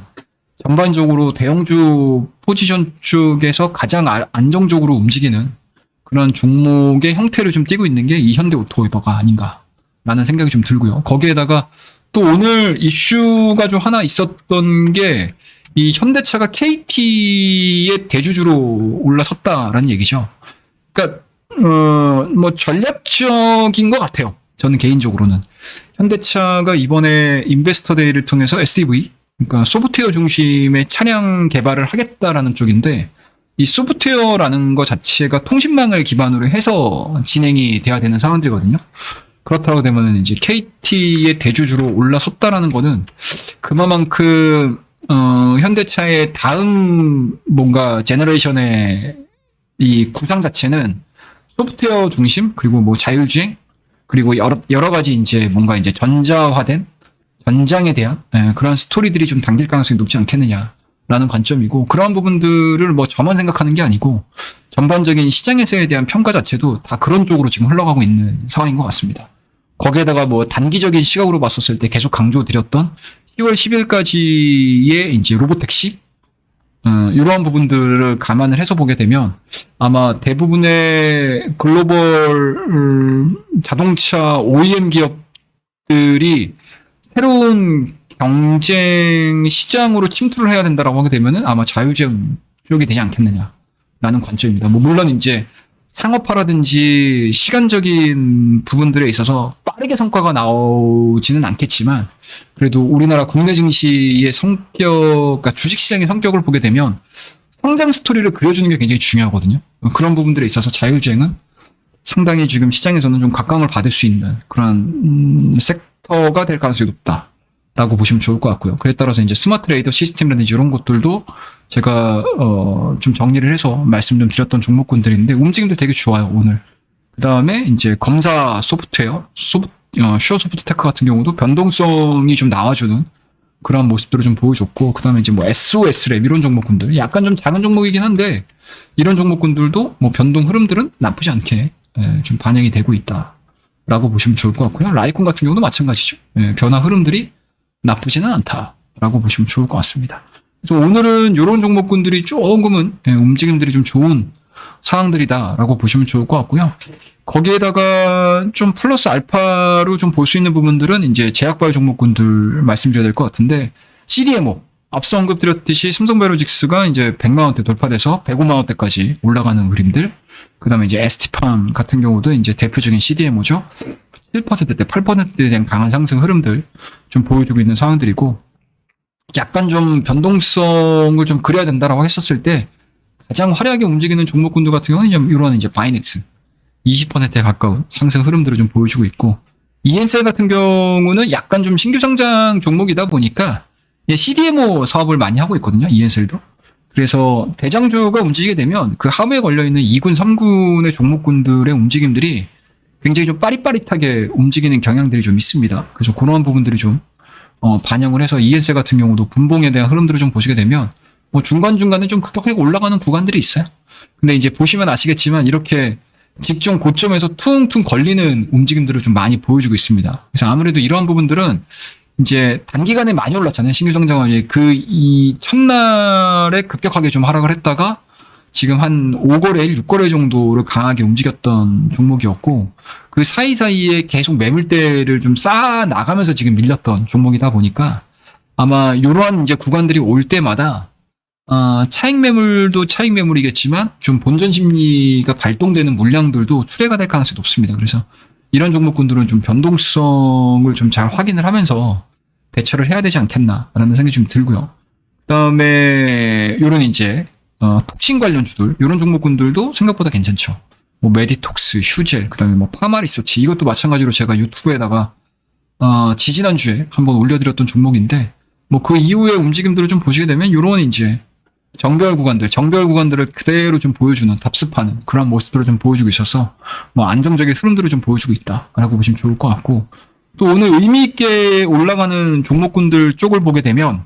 전반적으로 대형주 포지션 쪽에서 가장 안정적으로 움직이는 그런 종목의 형태를 좀 띠고 있는 게 이 현대오토웨버가 아닌가라는 생각이 좀 들고요. 거기에다가 또 오늘 이슈가 좀 하나 있었던 게 이 현대차가 KT의 대주주로 올라섰다라는 얘기죠. 그러니까 뭐 전략적인 것 같아요. 저는 개인적으로는 현대차가 이번에 인베스터 데이를 통해서 SDV, 그러니까 소프트웨어 중심의 차량 개발을 하겠다라는 쪽인데, 이 소프트웨어라는 것 자체가 통신망을 기반으로 해서 진행이 돼야 되는 상황들이거든요. 그렇다고 되면은 이제 KT의 대주주로 올라섰다라는 거는 그만큼 현대차의 다음 뭔가 제너레이션의 이 구상 자체는 소프트웨어 중심, 그리고 뭐 자율주행, 그리고 여러 가지 이제 뭔가 이제 전자화된 전장에 대한 그런 스토리들이 좀 당길 가능성이 높지 않겠느냐라는 관점이고, 그런 부분들을 뭐 저만 생각하는 게 아니고 전반적인 시장에서에 대한 평가 자체도 다 그런 쪽으로 지금 흘러가고 있는 상황인 것 같습니다. 거기에다가 뭐 단기적인 시각으로 봤었을 때 계속 강조드렸던 10월 10일까지의 이제 로보택시 이러한 부분들을 감안을 해서 보게 되면 아마 대부분의 글로벌 자동차 OEM 기업들이 새로운 경쟁 시장으로 침투를 해야 된다라고 하게 되면은 아마 자율주행 쪽이 되지 않겠느냐라는 관점입니다. 뭐 물론 이제 상업화라든지 시간적인 부분들에 있어서 빠르게 성과가 나오지는 않겠지만, 그래도 우리나라 국내 증시의 성격, 그러니까 주식시장의 성격을 보게 되면 성장 스토리를 그려주는 게 굉장히 중요하거든요. 그런 부분들에 있어서 자율주행은 상당히 지금 시장에서는 좀 각광을 받을 수 있는 그런 섹터가 될 가능성이 높다라고 보시면 좋을 것 같고요. 그에 따라서 이제 스마트 레이더 시스템이라든지 이런 것들도 제가 좀 정리를 해서 말씀 좀 드렸던 종목군들인데 움직임도 되게 좋아요, 오늘. 그 다음에 이제 검사 소프트웨어, 슈어소프트테크 같은 경우도 변동성이 좀 나와주는 그런 모습들을 좀 보여줬고, 그 다음에 이제 뭐 SOS랩 이런 종목군들, 약간 좀 작은 종목이긴 한데 이런 종목군들도 뭐 변동 흐름들은 나쁘지 않게 좀 반영이 되고 있다라고 보시면 좋을 것 같고요. 라이콘 같은 경우도 마찬가지죠. 변화 흐름들이 나쁘지는 않다라고 보시면 좋을 것 같습니다. 그래서 오늘은 이런 종목군들이 조금은 움직임들이 좀 좋은 상황들이다라고 보시면 좋을 것 같고요. 거기에다가 좀 플러스 알파로 좀 볼 수 있는 부분들은 이제 제약바이오 종목군들 말씀드려야 될 것 같은데, CDMO 앞서 언급드렸듯이 삼성바이오로직스가 이제 100만 원대 돌파돼서 105만 원대까지 올라가는 그림들. 그다음에 이제 ST팜 같은 경우도 이제 대표적인 CDMO죠. 7%대, 8%대에 대한 강한 상승 흐름들 좀 보여주고 있는 상황들이고, 약간 좀 변동성을 좀 그려야 된다라고 했었을 때 가장 화려하게 움직이는 종목군들 같은 경우는 이런 이제 바이넥스 20%에 가까운 상승 흐름들을 좀 보여주고 있고, ENCL 같은 경우는 약간 좀 신규 상장 종목이다 보니까 CDMO 사업을 많이 하고 있거든요. ENCL도. 그래서 대장주가 움직이게 되면 그 하부에 걸려있는 2군, 3군의 종목군들의 움직임들이 굉장히 좀 빠릿빠릿하게 움직이는 경향들이 좀 있습니다. 그래서 그런 부분들이 좀 반영을 해서 ENCL 같은 경우도 분봉에 대한 흐름들을 좀 보시게 되면 중간중간에 좀 급격하게 올라가는 구간들이 있어요. 근데 이제 보시면 아시겠지만 이렇게 직전 고점에서 퉁퉁 걸리는 움직임들을 좀 많이 보여주고 있습니다. 그래서 아무래도 이러한 부분들은 이제 단기간에 많이 올랐잖아요. 신규 상장이 이 첫날에 급격하게 좀 하락을 했다가 지금 한 5거래일, 6거래일 정도를 강하게 움직였던 종목이었고, 그 사이사이에 계속 매물대를 좀 쌓아 나가면서 지금 밀렸던 종목이다 보니까 아마 이러한 이제 구간들이 올 때마다 차익 매물도 차익 매물이겠지만 좀 본전 심리가 발동되는 물량들도 출회가 될 가능성이 높습니다. 그래서 이런 종목군들은 좀 변동성을 좀 잘 확인을 하면서 대처를 해야 되지 않겠나라는 생각이 좀 들고요. 그다음에 요런 이제 톡신 관련주들, 요런 종목군들도 생각보다 괜찮죠. 뭐 메디톡스, 휴젤, 그다음에 뭐 파마리서치, 이것도 마찬가지로 제가 유튜브에다가 지지난주에 한번 올려드렸던 종목인데, 뭐 그 이후의 움직임들을 좀 보시게 되면 요런 이제 정별 구간들을 그대로 좀 보여주는, 답습하는 그런 모습들을 좀 보여주고 있어서 뭐 안정적인 흐름들을 좀 보여주고 있다라고 보시면 좋을 것 같고, 또 오늘 의미 있게 올라가는 종목군들 쪽을 보게 되면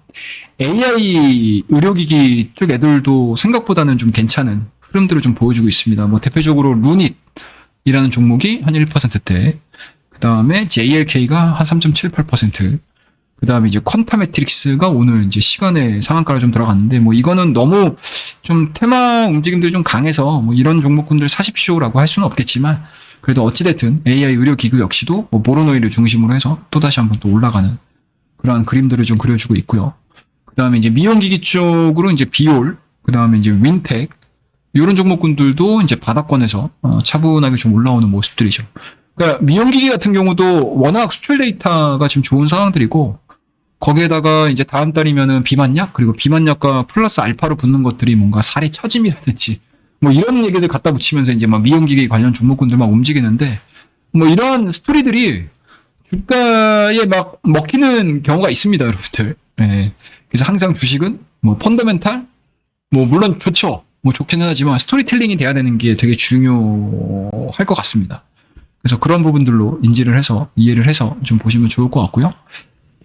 AI 의료기기 쪽 애들도 생각보다는 좀 괜찮은 흐름들을 좀 보여주고 있습니다. 뭐 대표적으로 루닛이라는 종목이 한 1%대, 그 다음에 JLK가 한 3.78%, 그 다음에 이제 퀀타 매트릭스가 오늘 이제 시간에 상한가로 좀 들어갔는데, 뭐 이거는 너무 좀 테마 움직임들이 좀 강해서 뭐 이런 종목군들 사십시오라고 할 수는 없겠지만, 그래도 어찌됐든 AI 의료기구 역시도 뭐 모로노이를 중심으로 해서 또다시 한번 또 올라가는 그러한 그림들을 좀 그려주고 있고요. 그 다음에 이제 미용기기 쪽으로 이제 비올, 그 다음에 이제 윈텍, 이런 종목군들도 이제 바닥권에서 차분하게 좀 올라오는 모습들이죠. 그러니까 미용기기 같은 경우도 워낙 수출 데이터가 지금 좋은 상황들이고, 거기에다가 이제 다음 달이면은 비만약, 그리고 비만약과 플러스 알파로 붙는 것들이 뭔가 살의 처짐이라든지 뭐 이런 얘기들 갖다 붙이면서 이제 막 미용기기 관련 종목군들 막 움직이는데, 뭐 이런 스토리들이 주가에 막 먹히는 경우가 있습니다, 여러분들. 예. 그래서 항상 주식은 뭐 펀더멘탈, 뭐 물론 좋죠. 뭐 좋기는 하지만 스토리텔링이 돼야 되는 게 되게 중요할 것 같습니다. 그래서 그런 부분들로 인지를 해서 이해를 해서 좀 보시면 좋을 것 같고요.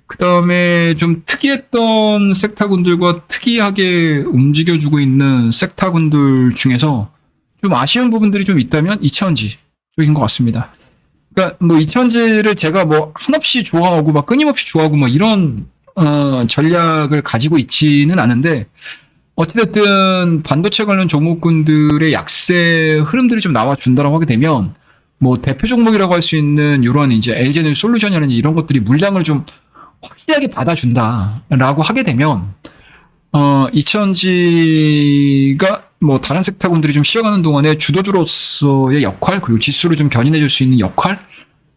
그 다음에 좀 특이했던 섹터군들과 특이하게 움직여주고 있는 섹터군들 중에서 좀 아쉬운 부분들이 좀 있다면 이차전지 쪽인 것 같습니다. 그러니까 뭐 이차전지를 제가 뭐 한없이 좋아하고 막 끊임없이 좋아하고 뭐 이런 전략을 가지고 있지는 않은데, 어찌됐든 반도체 관련 종목군들의 약세 흐름들이 좀 나와준다라고 하게 되면, 뭐 대표 종목이라고 할 수 있는 이런 이제 LG에너지 솔루션이라든지 이런 것들이 물량을 좀 확실하게 받아준다라고 하게 되면 이차전지가 뭐 다른 섹터군들이 좀 쉬어가는 동안에 주도주로서의 역할, 그리고 지수를 좀 견인해줄 수 있는 역할,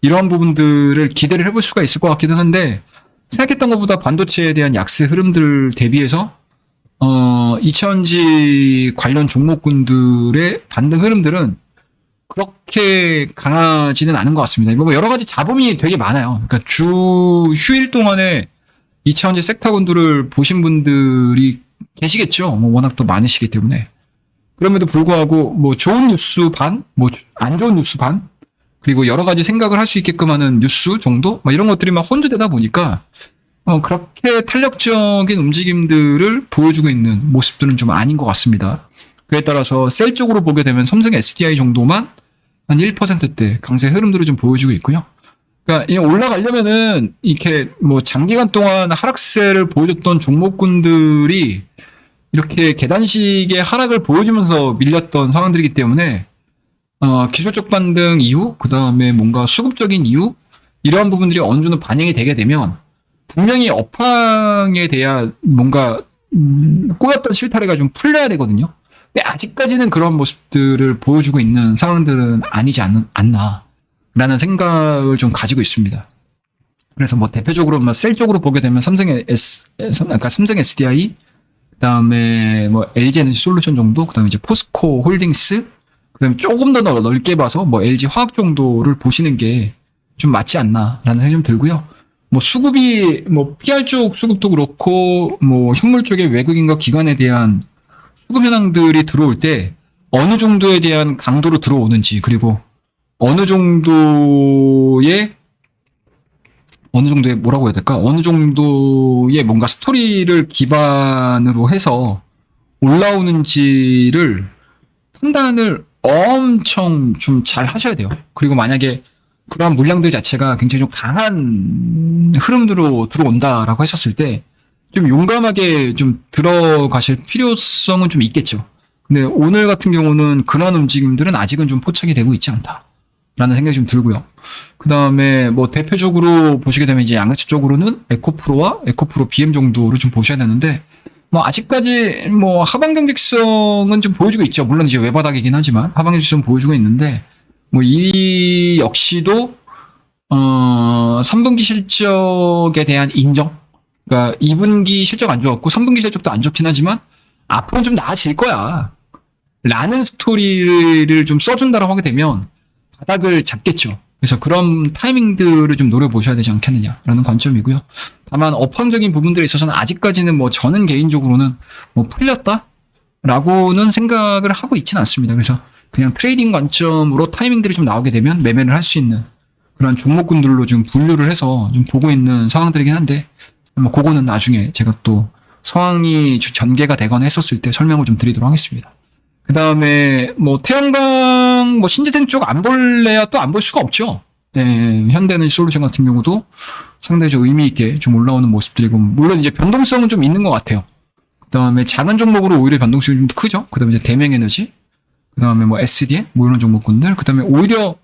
이런 부분들을 기대를 해볼 수가 있을 것 같기는 한데, 생각했던 것보다 반도체에 대한 약세 흐름들 대비해서 이차전지 관련 종목군들의 반등 흐름들은 그렇게 강하지는 않은 것 같습니다. 뭐 여러 가지 잡음이 되게 많아요. 그러니까 주 휴일 동안에 이차전지 섹터군들을 보신 분들이 계시겠죠. 뭐 워낙 또 많으시기 때문에. 그럼에도 불구하고 뭐 좋은 뉴스 반, 뭐 안 좋은 뉴스 반, 그리고 여러 가지 생각을 할 수 있게끔 하는 뉴스 정도, 뭐 이런 것들이 막 혼주되다 보니까 그렇게 탄력적인 움직임들을 보여주고 있는 모습들은 좀 아닌 것 같습니다. 그에 따라서 셀 쪽으로 보게 되면 삼성 SDI 정도만 한 1%대 강세 흐름들을 좀 보여주고 있고요. 그러니까 올라가려면은 이렇게 뭐 장기간 동안 하락세를 보여줬던 종목군들이 이렇게 계단식의 하락을 보여주면서 밀렸던 상황들이기 때문에 기술적 반등 이후, 그 다음에 뭔가 수급적인 이후, 이러한 부분들이 어느 정도 반영이 되게 되면 분명히 업황에 대한 뭔가 꼬였던 실타래가 좀 풀려야 되거든요. 근데 아직까지는 그런 모습들을 보여주고 있는 상황들은 아니지 않나라는 생각을 좀 가지고 있습니다. 그래서 뭐 대표적으로 뭐 셀 쪽으로 보게 되면 그러니까 삼성 SDI, 그다음에 뭐 LG 에너지 솔루션 정도, 그다음에 이제 포스코 홀딩스, 그다음에 조금 더 넓게 봐서 뭐 LG 화학 정도를 보시는 게 좀 맞지 않나라는 생각이 좀 들고요. 뭐 수급이 뭐 PR 쪽 수급도 그렇고 뭐 현물 쪽의 외국인과 기관에 대한 수급 현황들이 들어올 때 어느 정도에 대한 강도로 들어오는지, 그리고 어느 정도의 뭐라고 해야 될까? 어느 정도의 뭔가 스토리를 기반으로 해서 올라오는지를 판단을 엄청 좀 잘 하셔야 돼요. 그리고 만약에 그러한 물량들 자체가 굉장히 좀 강한 흐름으로 들어온다라고 했었을 때 좀 용감하게 좀 들어가실 필요성은 좀 있겠죠. 근데 오늘 같은 경우는 그런 움직임들은 아직은 좀 포착이 되고 있지 않다라는 생각이 좀 들고요. 그 다음에 뭐 대표적으로 보시게 되면 이제 양극재 쪽으로는 에코프로와 에코프로 BM 정도를 좀 보셔야 되는데, 뭐 아직까지 뭐 하방 경직성은 좀 보여주고 있죠. 물론 이제 외바닥이긴 하지만 하방 경직성 보여주고 있는데, 뭐 이 역시도 3분기 실적에 대한 인정. 그러니까 2분기 실적 안 좋았고 3분기 실적도 안 좋긴 하지만 앞으로는 좀 나아질 거야 라는 스토리를 좀 써준다라고 하게 되면 바닥을 잡겠죠. 그래서 그런 타이밍들을 좀 노려보셔야 되지 않겠느냐라는 관점이고요. 다만 업황적인 부분들에 있어서는 아직까지는 뭐 저는 개인적으로는 뭐 풀렸다라고는 생각을 하고 있지는 않습니다. 그래서 그냥 트레이딩 관점으로 타이밍들이 좀 나오게 되면 매매를 할 수 있는 그런 종목군들로 좀 분류를 해서 좀 보고 있는 상황들이긴 한데, 뭐 그거는 나중에 제가 또 상황이 전개가 되거나 했었을 때 설명을 좀 드리도록 하겠습니다. 그 다음에 뭐 태양광, 뭐 신재생 쪽 안 볼래야 또 안 볼 수가 없죠. 네, 현대는 솔루션 같은 경우도 상당히 좀 의미 있게 좀 올라오는 모습들이고, 물론 이제 변동성은 좀 있는 것 같아요. 그 다음에 작은 종목으로 오히려 변동성이 좀 크죠. 그 다음에 이제 대명에너지, 그 다음에 뭐 SDN, 뭐 이런 종목군들, 그 다음에 오히려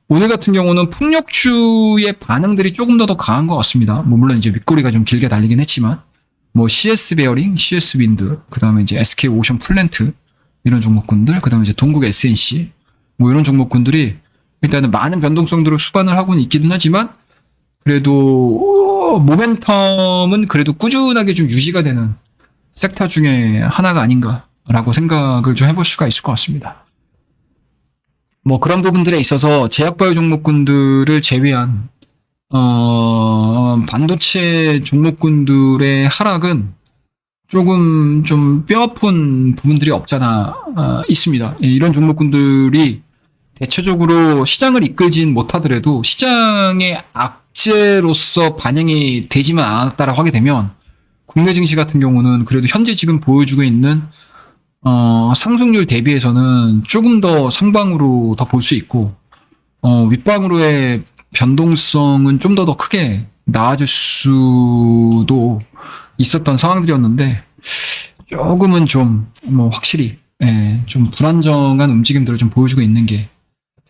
오늘 같은 경우는 풍력주의 반응들이 조금 더 강한 것 같습니다. 뭐 물론 이제 윗꼬리가 좀 길게 달리긴 했지만, 뭐 CS 베어링, CS 윈드, 그 다음에 이제 SK 오션 플랜트 이런 종목군들, 그 다음에 이제 동국 SNC 뭐 이런 종목군들이 일단은 많은 변동성들을 수반을 하고는 있기는 하지만, 그래도 모멘텀은 그래도 꾸준하게 좀 유지가 되는 섹터 중에 하나가 아닌가라고 생각을 좀 해볼 수가 있을 것 같습니다. 뭐 그런 부분들에 있어서 제약바이오 종목군들을 제외한 반도체 종목군들의 하락은 조금 좀 뼈아픈 부분들이 없잖아 있습니다. 이런 종목군들이 대체적으로 시장을 이끌진 못하더라도 시장의 악재로서 반영이 되지만 않았다라고 하게 되면 국내 증시 같은 경우는 그래도 현재 지금 보여주고 있는 상승률 대비해서는 조금 더 상방으로 더 볼 수 있고, 윗방으로의 변동성은 좀 더 크게 나아질 수도 있었던 상황들이었는데, 조금은 좀, 뭐, 확실히, 좀 불안정한 움직임들을 좀 보여주고 있는 게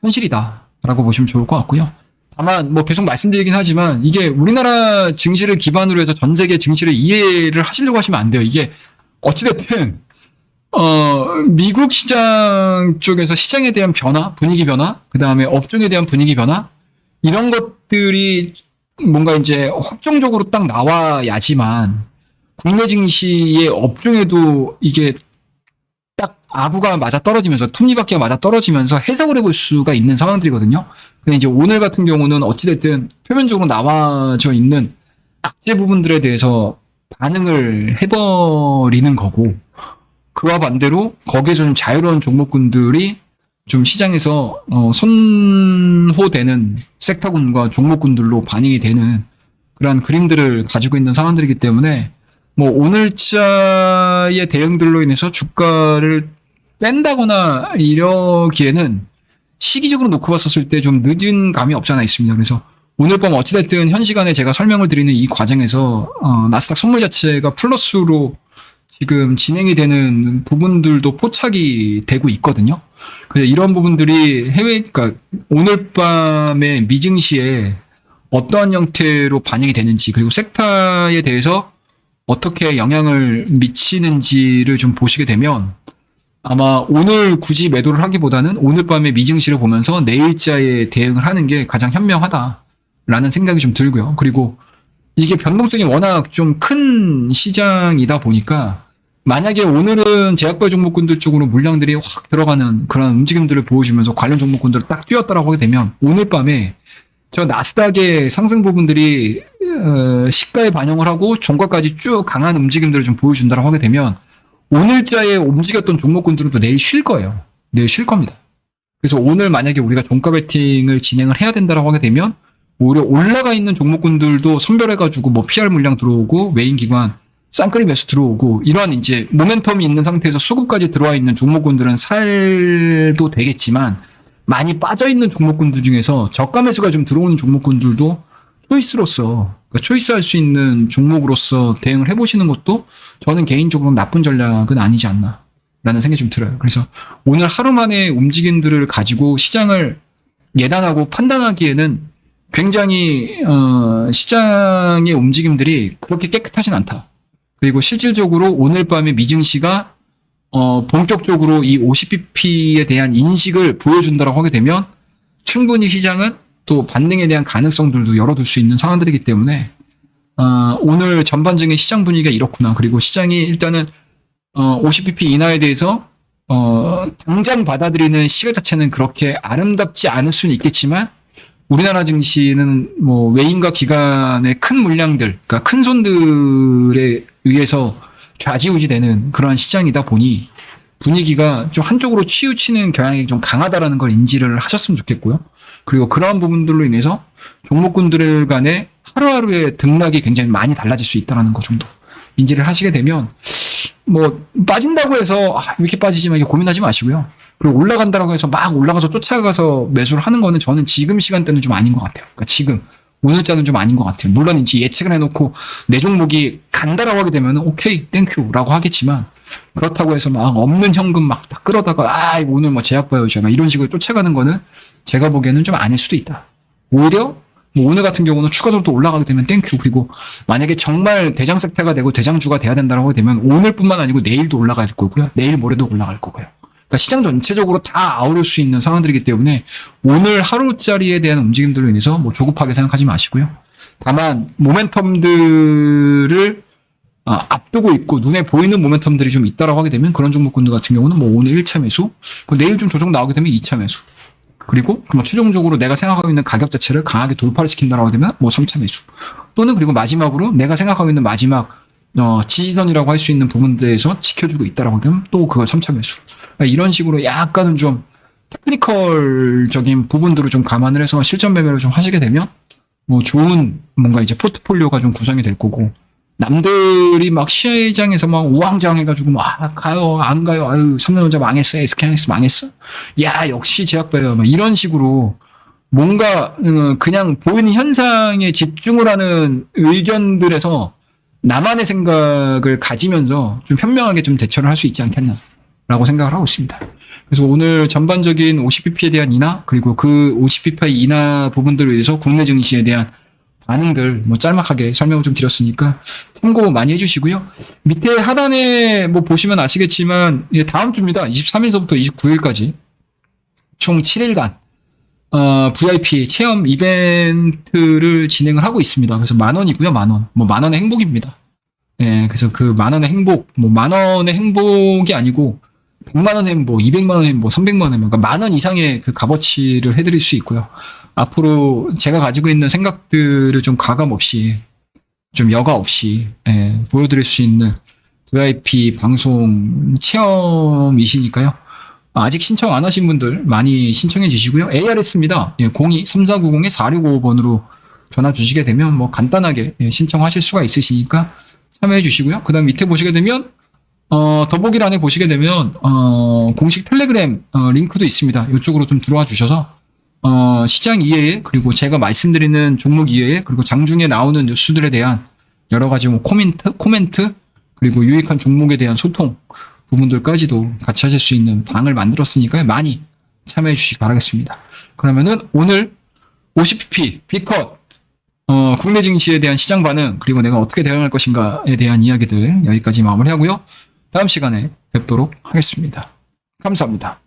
현실이다라고 보시면 좋을 것 같고요. 다만, 뭐, 계속 말씀드리긴 하지만, 이게 우리나라 증시를 기반으로 해서 전 세계 증시를 이해를 하시려고 하시면 안 돼요. 이게, 어찌됐든, 미국 시장 쪽에서 시장에 대한 변화, 분위기 변화, 그 다음에 업종에 대한 분위기 변화, 이런 것들이 뭔가 이제 확정적으로 딱 나와야지만 국내 증시의 업종에도 이게 딱 아부가 맞아 떨어지면서 톱니바퀴가 맞아 떨어지면서 해석을 해볼 수가 있는 상황들이거든요. 근데 이제 오늘 같은 경우는 어찌됐든 표면적으로 나와져 있는 악재 부분들에 대해서 반응을 해버리는 거고, 그와 반대로 거기에서 좀 자유로운 종목군들이 좀 시장에서 선호되는 섹터군과 종목군들로 반영이 되는 그러한 그림들을 가지고 있는 상황들이기 때문에, 뭐 오늘자의 대응들로 인해서 주가를 뺀다거나 이러기에는 시기적으로 놓고 봤었을 때 좀 늦은 감이 없지 않아 있습니다. 그래서 오늘 밤 어찌됐든 현 시간에 제가 설명을 드리는 이 과정에서 나스닥 선물 자체가 플러스로 지금 진행이 되는 부분들도 포착이 되고 있거든요. 그래서 이런 부분들이 그러니까 오늘 밤에 미증시에 어떠한 형태로 반영이 되는지, 그리고 섹터에 대해서 어떻게 영향을 미치는지를 좀 보시게 되면 아마 오늘 굳이 매도를 하기보다는 오늘 밤에 미증시를 보면서 내일자에 대응을 하는 게 가장 현명하다라는 생각이 좀 들고요. 그리고 이게 변동성이 워낙 좀 큰 시장이다 보니까 만약에 오늘은 제약바이오 종목군들 쪽으로 물량들이 확 들어가는 그런 움직임들을 보여주면서 관련 종목군들을 딱 뛰었다라고 하게 되면 오늘 밤에 저 나스닥의 상승 부분들이 시가에 반영을 하고 종가까지 쭉 강한 움직임들을 좀 보여준다라고 하게 되면 오늘자에 움직였던 종목군들은 또 내일 쉴 거예요. 내일 쉴 겁니다. 그래서 오늘 만약에 우리가 종가 베팅을 진행을 해야 된다라고 하게 되면 오히려 올라가 있는 종목군들도 선별해가지고 뭐 PR 물량 들어오고 메인 기관 쌍끌이 매수 들어오고 이러한 이제 모멘텀이 있는 상태에서 수급까지 들어와 있는 종목군들은 살도 되겠지만 많이 빠져 있는 종목군들 중에서 저가 매수가 좀 들어오는 종목군들도 초이스로서 그러니까 초이스할 수 있는 종목으로서 대응을 해보시는 것도 저는 개인적으로 나쁜 전략은 아니지 않나라는 생각이 좀 들어요. 그래서 오늘 하루 만에 움직임들을 가지고 시장을 예단하고 판단하기에는 굉장히 시장의 움직임들이 그렇게 깨끗하진 않다. 그리고 실질적으로 오늘 밤에 미증시가 본격적으로 이 50bp에 대한 인식을 보여준다고 하게 되면 충분히 시장은 또 반등에 대한 가능성들도 열어둘 수 있는 상황들이기 때문에 오늘 전반적인 시장 분위기가 이렇구나. 그리고 시장이 일단은 50bp 인하에 대해서 당장 받아들이는 시각 자체는 그렇게 아름답지 않을 수는 있겠지만 우리나라 증시는 뭐 외인과 기관의 큰 물량들, 그러니까 큰 손들에 의해서 좌지우지되는 그러한 시장이다 보니 분위기가 좀 한쪽으로 치우치는 경향이 좀 강하다라는 걸 인지를 하셨으면 좋겠고요. 그리고 그러한 부분들로 인해서 종목군들 간의 하루하루의 등락이 굉장히 많이 달라질 수 있다는 것 정도 인지를 하시게 되면 뭐 빠진다고 해서 왜 이렇게 빠지지 막 고민하지 마시고요. 그리고 올라간다고 해서 막 올라가서 쫓아가서 매수를 하는 거는 저는 지금 시간대는 좀 아닌 것 같아요. 그러니까 지금 오늘자는 좀 아닌 것 같아요. 물론 이제 예측을 해놓고 내 종목이 간다라고 하게 되면 오케이 땡큐라고 하겠지만 그렇다고 해서 막 없는 현금 막 다 끌어다가 이거 오늘 뭐 제약바이오죠 막 이런 식으로 쫓아가는 거는 제가 보기에는 좀 아닐 수도 있다. 오히려 뭐 오늘 같은 경우는 추가적으로 또 올라가게 되면 땡큐. 그리고 만약에 정말 대장 섹터가 되고 대장주가 돼야 된다고 하게 되면 오늘뿐만 아니고 내일도 올라갈 거고요. 내일 모레도 올라갈 거고요. 그러니까 시장 전체적으로 다 아우를 수 있는 상황들이기 때문에 오늘 하루짜리에 대한 움직임들로 인해서 뭐 조급하게 생각하지 마시고요. 다만 모멘텀들을 앞두고 있고 눈에 보이는 모멘텀들이 좀 있다라고 하게 되면 그런 종목군들 같은 경우는 뭐 오늘 1차 매수, 내일 좀 조정 나오게 되면 2차 매수. 그리고 뭐 최종적으로 내가 생각하고 있는 가격 자체를 강하게 돌파를 시킨다라고 하면 뭐 3차 매수. 또는 그리고 마지막으로 내가 생각하고 있는 마지막 지지선이라고 할 수 있는 부분들에서 지켜주고 있다라고 하면 또 그걸 3차 매수. 그러니까 이런 식으로 약간은 좀 테크니컬적인 부분들을 좀 감안을 해서 실전 매매를 좀 하시게 되면 뭐 좋은 뭔가 이제 포트폴리오가 좀 구성이 될 거고 남들이 막 시장에서 막 우왕좌왕해가지고 막 가요 안 가요 아유 삼성전자 망했어 SK하이닉스 망했어 야 역시 제약바이오 막 이런 식으로 뭔가 그냥 보이는 현상에 집중을 하는 의견들에서 나만의 생각을 가지면서 좀 현명하게 좀 대처를 할 수 있지 않겠나라고 생각을 하고 있습니다. 그래서 오늘 전반적인 50bp에 대한 인하 그리고 그 50bp 인하 부분들을 위해서 국내 증시에 대한 반응들 뭐 짤막하게 설명을 좀 드렸으니까 참고 많이 해주시고요. 밑에 하단에 뭐 보시면 아시겠지만 다음 주입니다. 23일서부터 29일까지 총 7일간 VIP 체험 이벤트를 진행을 하고 있습니다. 그래서 10,000원이고요. 10,000원. 뭐 10,000원의 행복입니다. 예, 그래서 그 10,000원의 행복, 뭐 10,000원의 행복이 아니고 100만원 행복, 200만원 행복, 300만원 행복, 그러니까 10,000원 이상의 그 값어치를 해드릴 수 있고요. 앞으로 제가 가지고 있는 생각들을 좀 가감 없이, 좀 여과 없이, 보여드릴 수 있는 VIP 방송 체험이시니까요. 아직 신청 안 하신 분들 많이 신청해 주시고요. ARS입니다. 02-3490-4655번으로 전화 주시게 되면 뭐 간단하게 신청하실 수가 있으시니까 참여해 주시고요. 그 다음 밑에 보시게 되면 더보기란에 보시게 되면 공식 텔레그램 링크도 있습니다. 이쪽으로 좀 들어와 주셔서 시장 이해에 그리고 제가 말씀드리는 종목 이해에 그리고 장중에 나오는 뉴스들에 대한 여러 가지 뭐 코멘트 그리고 유익한 종목에 대한 소통 부분들까지도 같이 하실 수 있는 방을 만들었으니까 많이 참여해 주시기 바라겠습니다. 그러면은 오늘 50pp B컷 국내 증시에 대한 시장 반응, 그리고 내가 어떻게 대응할 것인가에 대한 이야기들 여기까지 마무리하고요. 다음 시간에 뵙도록 하겠습니다. 감사합니다.